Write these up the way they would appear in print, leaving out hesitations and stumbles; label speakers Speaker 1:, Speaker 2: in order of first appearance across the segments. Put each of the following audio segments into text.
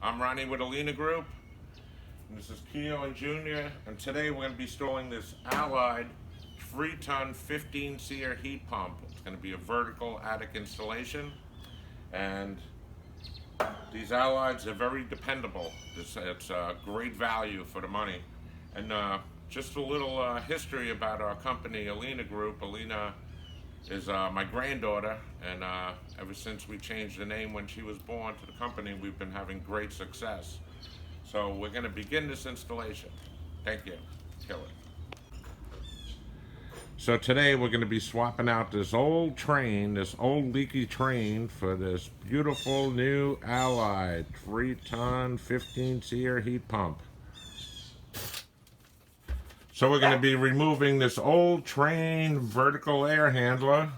Speaker 1: I'm Ronnie with Alina Group, and this is Keo and Junior, and today we're going to be installing this Allied 3-ton 15-seer heat pump. It's going to be a vertical attic installation, and these Allieds are very dependable. It's great value for the money. And just a little history about our company, Alina Group. Alina is my granddaughter, and ever since we changed the name when she was born to the company, we've been having great success. So we're going to begin this installation. Thank you. Kill it. So today we're going to be swapping out this old train, this old leaky train, for this beautiful new Allied 3-ton 15-seer heat pump. So we're going to be removing this old train vertical air handler,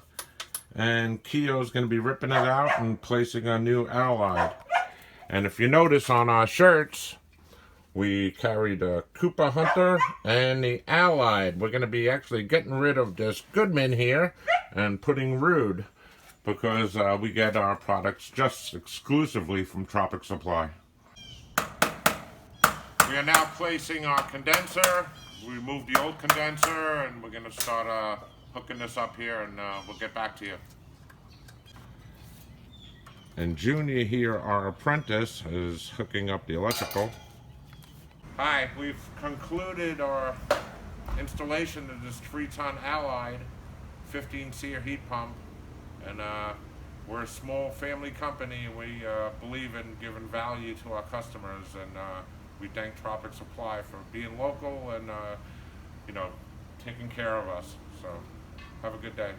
Speaker 1: and Keo's going to be ripping it out and placing a new Allied. And if you notice on our shirts, we carry the Cooper Hunter and the Allied. We're going to be actually getting rid of this Goodman here and putting Rude, because we get our products just exclusively from Tropic Supply. We are now placing our condenser. We removed the old condenser, and we're going to start hooking this up here, and we'll get back to you. And Junior here, our apprentice, is hooking up the electrical. Hi, we've concluded our installation of this 3-ton Allied 15-seer heat pump, and we're a small family company, and we believe in giving value to our customers, and we thank Tropic Supply for being local and taking care of us. So have a good day.